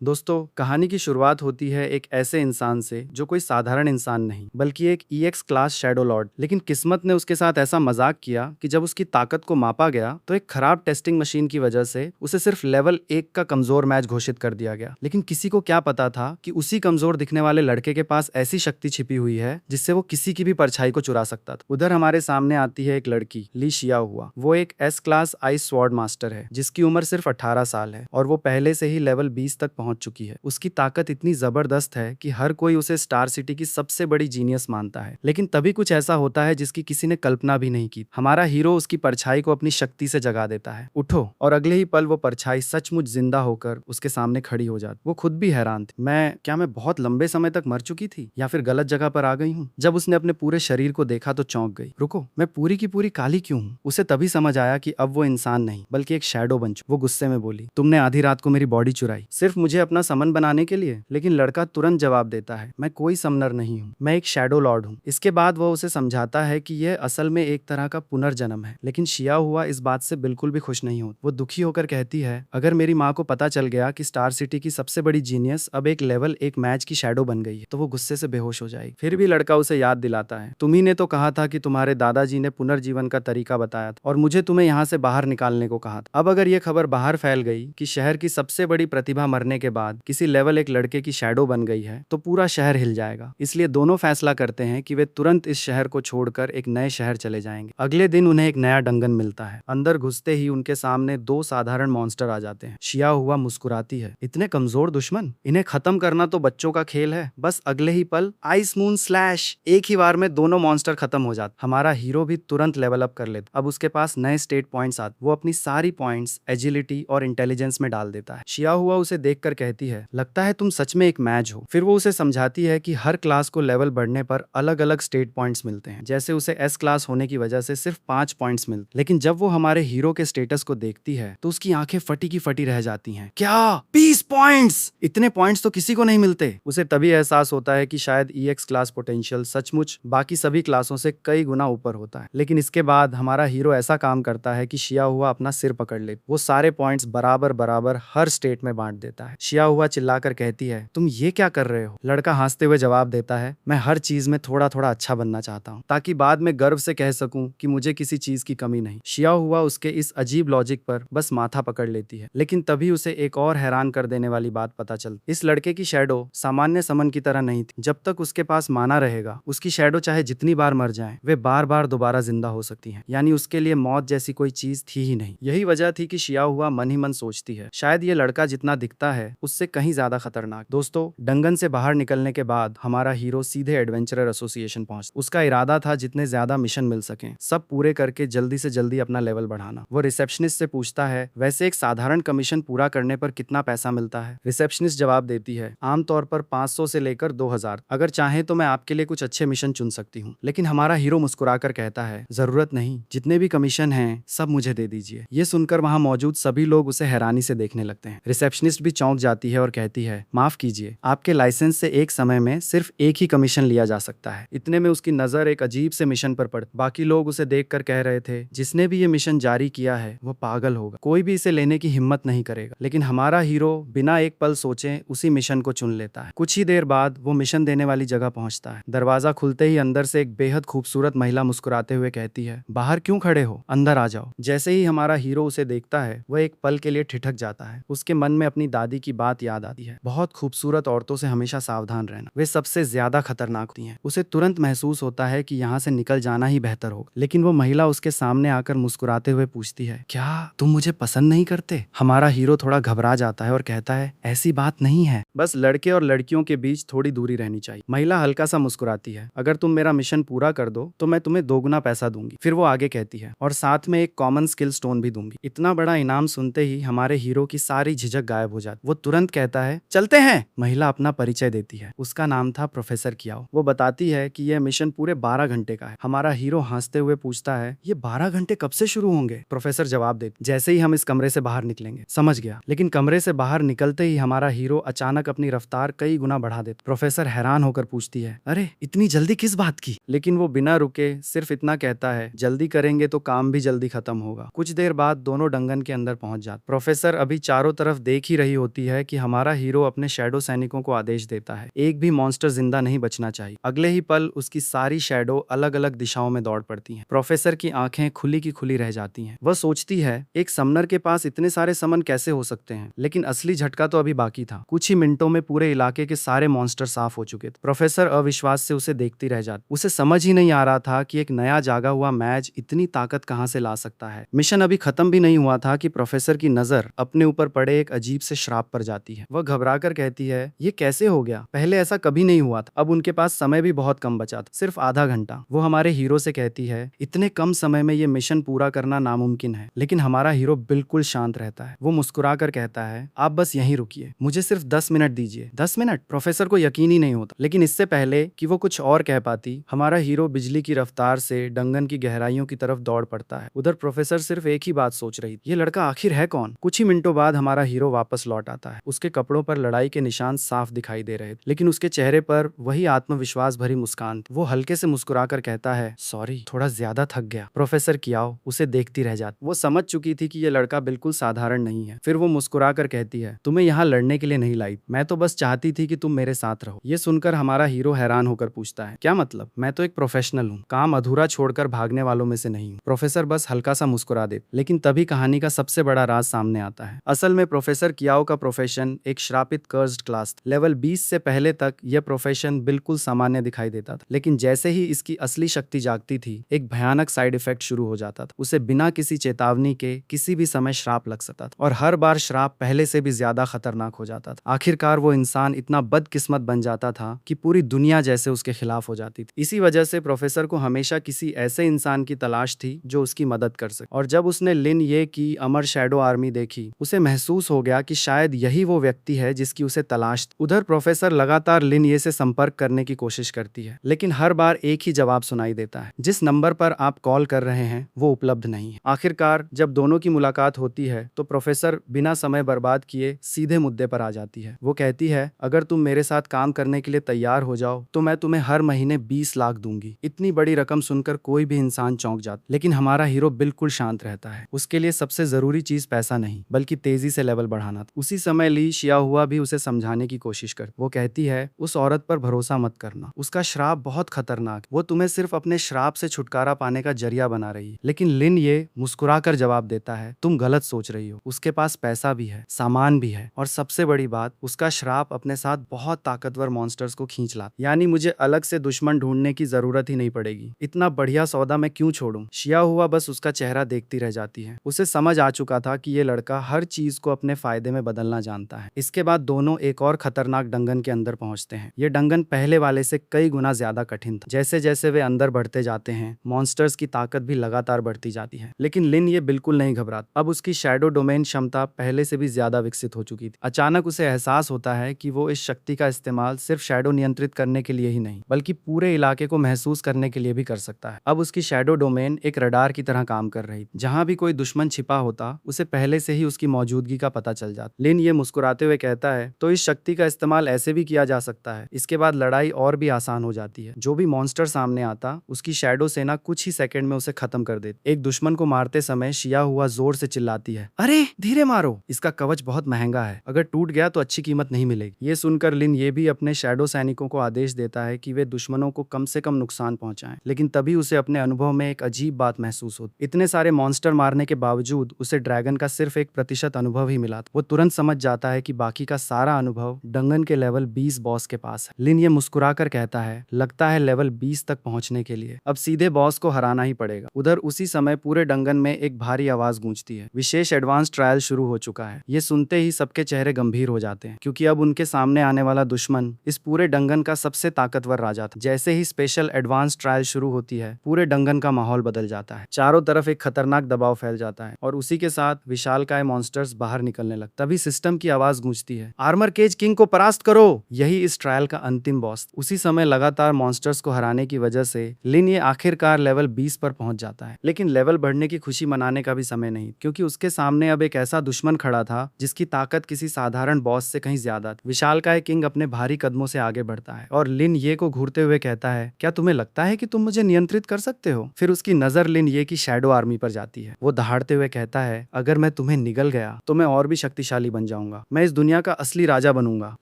दोस्तों, कहानी की शुरुआत होती है एक ऐसे इंसान से जो कोई साधारण इंसान नहीं बल्कि एक ईएक्स क्लास शैडो लॉर्ड। लेकिन किस्मत ने उसके साथ ऐसा मजाक किया कि जब उसकी ताकत को मापा गया तो एक खराब टेस्टिंग मशीन की वजह से उसे सिर्फ लेवल 1 का कमजोर मैच घोषित कर दिया गया। लेकिन किसी को क्या पता था कि उसी कमजोर दिखने वाले लड़के के पास ऐसी शक्ति छिपी हुई है जिससे वो किसी की भी परछाई को चुरा सकता था। उधर हमारे सामने आती है एक लड़की, ली शिया हुआ। वो एक S class ice sword master है जिसकी उम्र सिर्फ 18 साल है और वो पहले से ही लेवल 20 तक पहुंच चुकी है। उसकी ताकत इतनी जबरदस्त है कि हर कोई उसे स्टार सिटी की सबसे बड़ी जीनियस मानता है। लेकिन तभी कुछ ऐसा होता है जिसकी किसी ने कल्पना भी नहीं की। हमारा हीरो उसकी परछाई को अपनी शक्ति से जगा देता है। उठो, और अगले ही पल वो परछाई सचमुच जिंदा होकर उसके सामने खड़ी हो जाती। वो खुद भी हैरान थी। मैं बहुत लंबे समय तक मर चुकी थी या फिर गलत जगह पर आ गई हूँ? जब उसने अपने पूरे शरीर को देखा तो चौंक गई। रुको, मैं पूरी की पूरी काली क्यों हूँ? उसे तभी समझ आया कि अब वो इंसान नहीं बल्कि एक शैडो बन चुका। वो गुस्से में बोली, तुमने आधी रात को मेरी बॉडी चुराई सिर्फ मुझे अपना समन बनाने के लिए। लेकिन लड़का तुरंत जवाब देता है, मैं कोई समनर नहीं हूँ, मैं एक शैडो लॉर्ड हूँ। इसके बाद वो उसे समझाता है कि यह असल में एक तरह का पुनर्जन्म है। लेकिन शिया हुआ इस बात से बिल्कुल भी खुश नहीं होती। वो दुखी होकर कहती है, अगर मेरी माँ को पता चल गया कि स्टार सिटी की सबसे बड़ी जीनियस अब एक लेवल 1 मैच की शैडो बन गई है तो वो गुस्से से बेहोश हो जाएगी। फिर भी लड़का उसे याद दिलाता है, तुम्ही ने तो कहा था कि तुम्हारे दादाजी ने पुनर्जीवन का तरीका बताया था और मुझे तुम्हें यहाँ से बाहर निकालने को कहा था। अब अगर ये खबर बाहर फैल गई कि शहर की सबसे बड़ी प्रतिभा मरने के बाद किसी लेवल 1 लड़के की शैडो बन गई है तो पूरा शहर हिल जाएगा। इसलिए दोनों फैसला करते हैं कि वे तुरंत इस शहर को छोड़कर एक नए शहर चले जाएंगे। अगले दिन उन्हें एक नया डंगन मिलता है। अंदर घुसते ही उनके सामने 2 साधारण मॉन्स्टर आ जाते हैं। शिया हुआ मुस्कुराती है, इतने कमजोर दुश्मन, इन्हें खत्म करना तो बच्चों का खेल है। बस अगले ही पल आइस मून स्लैश, एक ही बार में दोनों मॉन्स्टर खत्म हो जाते। हमारा हीरो भी तुरंत लेवल अप कर लेता। अब उसके पास नए स्टेट पॉइंट्स आते। वो अपनी सारी पॉइंट्स एजिलिटी और इंटेलिजेंस में डाल देता है। शिया हुआ उसे देखकर कहती है, लगता है तुम सच में एक मैच हो। फिर वो उसे समझाती है कि हर क्लास को लेवल बढ़ने पर अलग अलग स्टेट पॉइंट्स मिलते हैं। जैसे उसे एस क्लास होने की वजह से सिर्फ 5 पॉइंट्स मिलते। लेकिन जब वो हमारे हीरो के स्टेटस को देखती है तो उसकी आंखें फटी की फटी रह जाती हैं। क्या 20 पॉइंट्स? इतने पॉइंट्स तो किसी को नहीं मिलते। उसे तभी एहसास होता है कि शायद ईएक्स क्लास पोटेंशियल सचमुच बाकी सभी क्लासों से कई गुना ऊपर होता है। लेकिन इसके बाद हमारा हीरो ऐसा काम करता है कि शिया हुआ अपना सिर पकड़ ले। वो सारे पॉइंट्स बराबर बराबर हर स्टेट में बांट देता है। शिया हुआ चिल्लाकर कहती है, तुम ये क्या कर रहे हो? लड़का हंसते हुए जवाब देता है, मैं हर चीज में थोड़ा थोड़ा अच्छा बनना चाहता हूँ ताकि बाद में गर्व से कह सकूं कि मुझे किसी चीज की कमी नहीं। शिया हुआ उसके इस अजीब लॉजिक पर बस माथा पकड़ लेती है। लेकिन तभी उसे एक और हैरान कर देने वाली बात पता चलती। इस लड़के की शैडो सामान्य समन की तरह नहीं थी। जब तक उसके पास माना रहेगा उसकी शैडो चाहे जितनी बार मर जाए वे बार बार दोबारा जिंदा हो सकती है। यानी उसके लिए मौत जैसी कोई चीज थी ही नहीं। यही वजह थी कि शिया हुआ मन ही मन सोचती है, शायद ये लड़का जितना दिखता है उससे कहीं ज्यादा खतरनाक। दोस्तों, डंगन से बाहर निकलने के बाद हमारा हीरो सीधे एडवेंचरर एसोसिएशन पहुंच। उसका इरादा था जितने ज्यादा मिशन मिल सके सब पूरे करके जल्दी से जल्दी अपना लेवल बढ़ाना। वो रिसेप्शनिस्ट से पूछता है, वैसे एक साधारण कमीशन पूरा करने पर कितना पैसा मिलता है? रिसेप्शनिस्ट जवाब देती है, आमतौर पर 500 से लेकर 2000। अगर चाहे तो मैं आपके लिए कुछ अच्छे मिशन चुन सकती हूँ। लेकिन हमारा हीरो मुस्कुराकर कहता है, जरूरत नहीं, जितने भी कमीशन हैं सब मुझे दे दीजिए। ये सुनकर वहां मौजूद सभी लोग उसे हैरानी से देखने लगते हैं। रिसेप्शनिस्ट भी चौंक जाती है और कहती है, माफ कीजिए, आपके लाइसेंस से एक समय में सिर्फ एक ही कमीशन लिया जा सकता है। इतने में उसकी नजर एक अजीब से मिशन पर पड़। बाकी लोग उसे देखकर कह रहे थे, जिसने भी ये मिशन जारी किया है वो पागल होगा, कोई भी इसे लेने की हिम्मत नहीं करेगा। लेकिन हमारा हीरो बिना एक पल सोचे उसी मिशन को चुन लेता है। कुछ ही देर बाद वो मिशन देने वाली जगह पहुंचता है। दरवाजा खुलते ही अंदर से एक बेहद खूबसूरत महिला मुस्कुराते हुए कहती है, बाहर क्यों खड़े हो, अंदर आ जाओ। जैसे ही हमारा हीरो उसे देखता है वह एक पल के लिए ठिठक जाता है। उसके मन में अपनी दादी की बात याद आती है, बहुत खूबसूरत औरतों से हमेशा सावधान रहना, वे सबसे ज्यादा खतरनाक होती हैं। उसे तुरंत महसूस होता है कि यहाँ से निकल जाना ही बेहतर होगा। लेकिन वो महिला उसके सामने आकर मुस्कुराते हुए पूछती है, क्या तुम मुझे पसंद नहीं करते? हमारा हीरो थोड़ा घबरा जाता है और कहता है, ऐसी बात नहीं है, बस लड़के और लड़कियों के बीच थोड़ी दूरी रहनी चाहिए। महिला हल्का सा मुस्कुराती है, अगर तुम मेरा मिशन पूरा कर दो तो मैं तुम्हें 2 गुना पैसा दूंगी। फिर वो आगे कहती है, और साथ में एक कॉमन स्किल स्टोन भी दूंगी। इतना बड़ा इनाम सुनते ही हमारे हीरो की सारी झिझक गायब हो जाती। वो तुरंत कहता है, चलते हैं। महिला अपना परिचय देती है, उसका नाम था प्रोफेसर कियाओ। वो बताती है कि यह मिशन पूरे 12 घंटे का है। हमारा हीरो हंसते हुए पूछता है, ये 12 घंटे कब से शुरू होंगे? प्रोफेसर जवाब देते, जैसे ही हम इस कमरे से बाहर निकलेंगे। समझ गया। लेकिन कमरे से बाहर निकलते ही हमारा हीरो अचानक अपनी रफ्तार कई गुना बढ़ा देता। प्रोफेसर हैरान होकर पूछती है, अरे इतनी जल्दी किस बात की? लेकिन वो बिना रुके सिर्फ इतना कहता है, जल्दी करेंगे तो काम भी जल्दी खत्म होगा। कुछ देर बाद दोनों डंगन के अंदर पहुंच जाते। प्रोफेसर अभी चारों तरफ देख ही रही होती होती है कि हमारा हीरो अपने शैडो सैनिकों को आदेश देता है, एक भी मॉन्स्टर जिंदा नहीं बचना चाहिए। अगले ही पल उसकी सारी शैडो अलग अलग दिशाओं में दौड़ पड़ती हैं। प्रोफेसर की आंखें खुली की खुली रह जाती हैं। वह सोचती है एक समनर के पास इतने सारे समन कैसे हो सकते हैं, लेकिन असली झटका तो अभी बाकी था। कुछ ही मिनटों में पूरे इलाके के सारे मॉन्स्टर साफ हो चुके थे। प्रोफेसर अविश्वास से उसे देखती रह जाती। उसे समझ ही नहीं आ रहा था कि एक नया जागा हुआ मैज इतनी ताकत कहां से ला सकता है। मिशन अभी खत्म भी नहीं हुआ था कि प्रोफेसर की नजर अपने ऊपर पड़े एक अजीब से श्राप पर जाती है। वह घबराकर कहती है, ये कैसे हो गया? पहले ऐसा कभी नहीं हुआ था। अब उनके पास समय भी बहुत कम बचा था, सिर्फ आधा घंटा। वो हमारे हीरो से कहती है, इतने कम समय में ये मिशन पूरा करना नामुमकिन है। लेकिन हमारा हीरो बिल्कुल शांत रहता है। वो मुस्कुरा कर कहता है, आप बस यहीं रुकिए, मुझे सिर्फ 10 मिनट दीजिए। 10 मिनट? प्रोफेसर को यकीन ही नहीं होता। लेकिन इससे पहले कि वो कुछ और कह पाती, हमारा हीरो बिजली की रफ्तार से डंगन की गहराइयों की तरफ दौड़ पड़ता है। उधर प्रोफेसर सिर्फ एक ही बात सोच रही, ये लड़का आखिर है कौन? कुछ ही मिनटों बाद हमारा हीरो वापस लौट आता है। उसके कपड़ों पर लड़ाई के निशान साफ दिखाई दे रहे थे, लेकिन उसके चेहरे पर वही आत्मविश्वास भरी मुस्कान थी। वो हल्के से मुस्कुराकर कहता है, सॉरी, थोड़ा ज्यादा थक गया। प्रोफेसर कियाओ उसे देखती रह जाती। वो समझ चुकी थी कि ये लड़का बिल्कुल साधारण नहीं है। फिर वो मुस्कुराकर कहती है, तुम्हें यहाँ लड़ने के लिए नहीं लाई, मैं तो बस चाहती थी कि तुम मेरे साथ रहो। ये सुनकर हमारा हीरो हैरान होकर पूछता है, क्या मतलब? मैं तो एक प्रोफेशनल हूँ, काम अधूरा छोड़कर भागने वालों में से नहीं हूँ। प्रोफेसर बस हल्का सा मुस्कुरा दे। लेकिन तभी कहानी का सबसे बड़ा राज सामने आता है। असल में प्रोफेसर कियाओ का प्रोफेशन एक श्रापित कर्स्ड क्लास। लेवल 20 से पहले तक यह प्रोफेशन बिल्कुल सामान्य दिखाई देता था, लेकिन जैसे ही इसकी असली शक्ति जागती थी, एक भयानक साइड इफेक्ट शुरू हो जाता था। उसे बिना किसी चेतावनी के किसी भी समय श्राप लग सकता था, और हर बार श्राप पहले से भी ज्यादा खतरनाक हो जाता था। आखिरकार वो इंसान इतना बदकिस्मत बन जाता था कि पूरी दुनिया जैसे उसके खिलाफ हो जाती थी। इसी वजह से प्रोफेसर को हमेशा किसी ऐसे इंसान की तलाश थी जो उसकी मदद कर सके। और जब उसने लिन ये की अमर शैडो आर्मी देखी, उसे महसूस हो गया कि शायद यही वो व्यक्ति है जिसकी उसे तलाश थी। उधर प्रोफेसर लगातार लिन ये से संपर्क करने की कोशिश करती है, लेकिन हर बार एक ही जवाब सुनाई देता है, जिस नंबर पर आप कॉल कर रहे हैं वो उपलब्ध नहीं है। आखिरकार जब दोनों की मुलाकात होती है तो प्रोफेसर बिना समय बर्बाद किए सीधे मुद्दे पर आ जाती है। वो कहती है, अगर तुम मेरे साथ काम करने के लिए तैयार हो जाओ तो मैं तुम्हें हर महीने 20 लाख दूंगी। इतनी बड़ी रकम सुनकर कोई भी इंसान चौंक जाता, लेकिन हमारा हीरो बिल्कुल शांत रहता है। उसके लिए सबसे जरूरी चीज पैसा नहीं, बल्कि तेजी से लेवल बढ़ाना था। उसी समय ली शियाहुआ भी उसे समझाने की कोशिश कर। वो कहती है, उस औरत पर भरोसा मत करना, उसका श्राप बहुत खतरनाक, वो तुम्हें सिर्फ अपने श्राप से छुटकारा पाने का जरिया बना रही है। लेकिन लिन ये मुस्कुराकर जवाब देता है, तुम गलत सोच रही हो, उसके पास पैसा भी है, सामान भी है, और सबसे बड़ी बात, उसका श्राप अपने साथ बहुत ताकतवर मॉन्स्टर्स को खींच लाता। यानी मुझे अलग से दुश्मन ढूंढने की जरूरत ही नहीं पड़ेगी। इतना बढ़िया सौदा मैं क्यों छोड़ूं? शियाहुआ बस उसका चेहरा देखती रह जाती है। उसे समझ आ चुका था कि ये लड़का हर चीज को अपने फायदे में बदलना जानता है। इसके बाद दोनों एक और खतरनाक डंगन के अंदर पहुंचते हैं। ये डंगन पहले वाले से कई गुना ज्यादा कठिन था। जैसे जैसे वे अंदर बढ़ते जाते हैं, मॉन्स्टर्स की ताकत भी लगातार बढ़ती जाती है। लेकिन लिन ये बिल्कुल नहीं घबराता। अब उसकी शैडो डोमेन क्षमता पहले से भी ज्यादा विकसित हो चुकी थी। अचानक उसे एहसास होता है कि वो इस शक्ति का इस्तेमाल सिर्फ शैडो नियंत्रित करने के लिए ही नहीं, बल्कि पूरे इलाके को महसूस करने के लिए भी कर सकता है। अब उसकी शैडो डोमेन एक रडार की तरह काम कर रही। जहां भी कोई दुश्मन छिपा होता, उसे पहले से ही उसकी मौजूदगी का पता चल जाता। लिन ये मुस्कुराते हुए कहता है, तो इस शक्ति का इस्तेमाल ऐसे भी किया जा सकता है। इसके बाद लड़ाई और भी आसान हो जाती है। जो भी मॉन्स्टर सामने आता, उसकी शैडो सेना कुछ ही सेकंड में उसे खत्म कर देती। एक दुश्मन को मारते समय शियाहुआ जोर से चिल्लाती है, अरे धीरे मारो, इसका कवच बहुत महंगा है, अगर टूट गया तो अच्छी कीमत नहीं मिलेगी। ये सुनकर लिन ये भी अपने शैडो सैनिकों को आदेश देता है कि वे दुश्मनों को कम से कम नुकसान पहुंचाएं। लेकिन तभी उसे अपने अनुभव में एक अजीब बात महसूस होती। इतने सारे मॉन्स्टर मारने के बावजूद उसे ड्रैगन का सिर्फ 1% अनुभव ही मिला था। वो तुरंत समझ जाता है कि बाकी का सारा अनुभव डंगन के लेवल 20 बॉस के पास है। लिन ये मुस्कुराकर कहता है, लगता है लेवल 20 तक पहुंचने के लिए अब सीधे बॉस को हराना ही पड़ेगा। उधर उसी समय पूरे डंगन में एक भारी आवाज गूंजती है, विशेष एडवांस ट्रायल शुरू हो चुका है। ये सुनते ही सबके चेहरे गंभीर हो जाते हैं, क्योंकि अब उनके सामने आने वाला दुश्मन इस पूरे डंगन का सबसे ताकतवर राजा था। जैसे ही स्पेशल एडवांस ट्रायल शुरू होती है, पूरे डंगन का माहौल बदल जाता है। चारों तरफ एक खतरनाक दबाव फैल जाता है, और उसी के साथ विशालकाय मॉन्स्टर्स बाहर निकलने लगते। तभी सिस्टम की आवाज गूंजती है, आर्मर केज किंग को परास्त करो। यही इस ट्रायल का अंतिम बॉस। उसी समय लगातार मॉन्स्टर्स को हराने की वजह से लिन ये आखिरकार लेवल 20 पर पहुंच जाता है। लेकिन लेवल बढ़ने की खुशी मनाने का भी समय नहीं, क्योंकि उसके सामने अब एक ऐसा दुश्मन खड़ा था जिसकी ताकत किसी साधारण बॉस से कहीं ज्यादा थी। विशालकाय किंग अपने भारी कदमों से आगे बढ़ता है और लिन ये को घूरते हुए कहता है, क्या तुम्हें लगता है कि तुम मुझे नियंत्रित कर सकते हो? फिर उसकी नजर लिन ये की शैडो आर्मी पर जाती है। वो दहाड़ते हुए कहता है, अगर मैं तुम्हें निगल गया तो मैं और भी शक्तिशाली बन जाऊंगा। जाऊंगा, मैं इस दुनिया का असली राजा बनूंगा।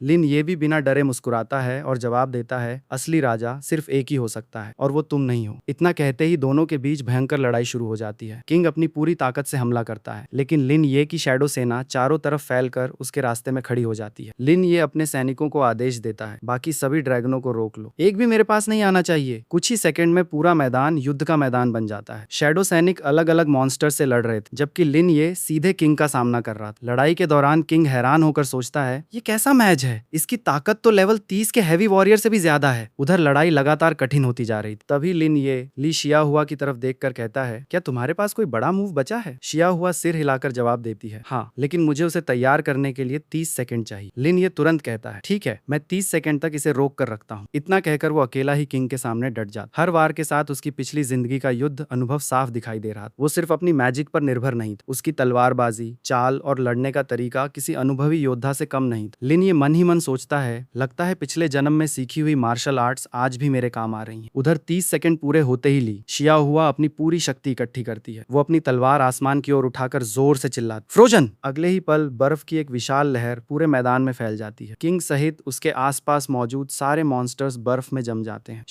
लिन ये भी बिना डरे मुस्कुराता है और जवाब देता है, असली राजा सिर्फ एक ही हो सकता है और वो तुम नहीं हो। इतना कहते ही दोनों के बीच भयंकर लड़ाई शुरू हो जाती है। किंग अपनी पूरी ताकत से हमला करता है, लेकिन लिन ये की शैडो सेना चारों तरफ फैलकर उसके रास्ते में खड़ी हो जाती है। लिन ये अपने सैनिकों को आदेश देता है, बाकी सभी ड्रैगनों को रोक लो, एक भी मेरे पास नहीं आना चाहिए। कुछ ही सेकंड में पूरा मैदान युद्ध का मैदान बन जाता है। शैडो सैनिक अलग अलग मॉन्स्टर से लड़ रहे थे, जबकि लिन ये सीधे किंग का सामना कर रहा था। लड़ाई के दौरान किंग हैरान होकर सोचता है, ये कैसा मैच है, इसकी ताकत तो लेवल 30 के हैवी वॉरियर से भी ज्यादा है। उधर लड़ाई लगातार कठिन होती जा रही थी। तभी लिन ये ली शिया हुआ की तरफ देखकर कहता है, क्या तुम्हारे पास कोई बड़ा मूव बचा है? शिया हुआ सिर हिलाकर जवाब देती है, हाँ, लेकिन मुझे उसे तैयार करने के लिए 30 सेकंड चाहिए। लिन ये तुरंत कहता है, ठीक है, मैं 30 सेकंड तक इसे रोक कर रखता हूँ। इतना कहकर वो अकेला ही किंग के सामने डट जाता। हर वार के साथ उसकी पिछली जिंदगी का युद्ध अनुभव साफ दिखाई दे रहा था। वो सिर्फ अपनी मैजिक पर निर्भर नहीं था, उसकी तलवारबाजी, चाल और लड़ने का तरीका किसी अनुभवी योद्धा से कम नहीं था। लिन ये मन ही मन सोचता है, लगता है पिछले जन्म में सीखी हुई मार्शल आर्ट्स आज भी मेरे काम आ रही हैं। उधर 30 सेकंड पूरे होते ही ली शिया हुआ अपनी पूरी शक्ति इकट्ठी करती है। वो अपनी तलवार आसमान की ओर उठाकर जोर से चिल्लाती, फ्रोजन। अगले ही पल बर्फ की एक विशाल लहर पूरे मैदान में फैल जाती है। किंग सहित उसके आसपास मौजूद सारे मॉन्स्टर्स बर्फ में जम जाते हैं।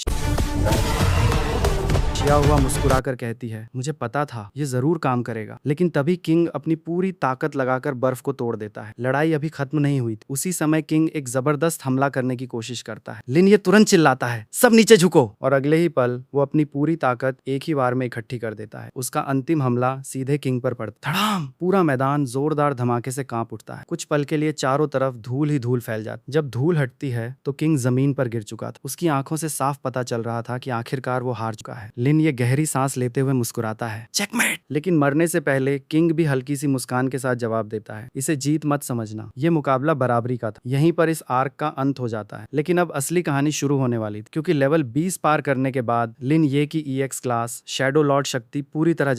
शिया हुआ मुस्कुराकर कहती है, मुझे पता था ये जरूर काम करेगा। लेकिन तभी किंग अपनी पूरी ताकत लगाकर बर्फ को तोड़ देता है। लड़ाई अभी खत्म नहीं हुई थी। उसी समय किंग एक जबरदस्त हमला करने की कोशिश करता है। लिन ये तुरंत चिल्लाता है, सब नीचे झुको, और अगले ही पल वो अपनी पूरी ताकत एक ही बार में इकट्ठी कर देता है। उसका अंतिम हमला सीधे किंग पर पड़ता है। धड़ाम! पूरा मैदान जोरदार धमाके से कांप उठता है। कुछ पल के लिए चारों तरफ धूल ही धूल फैल जाती। जब धूल हटती है तो किंग जमीन पर गिर चुका था। उसकी आंखों से साफ पता चल रहा था कि आखिरकार वो हार चुका है। लिन ये गहरी सांस लेते हुए मुस्कुराता है, चेकमेट। लेकिन मरने से पहले किंग भी हल्की सी मुस्कान के साथ जवाब देता है, इसे जीत मत समझना, ये मुकाबला बराबरी का था। यहीं पर इस आर्क का अंत हो जाता है। लेकिन अब असली कहानी शुरू होने वाली थी, क्योंकि लेवल 20 पार करने के बाद लिन ये की EX क्लास शैडो लॉर्ड शक्ति पूरी तरह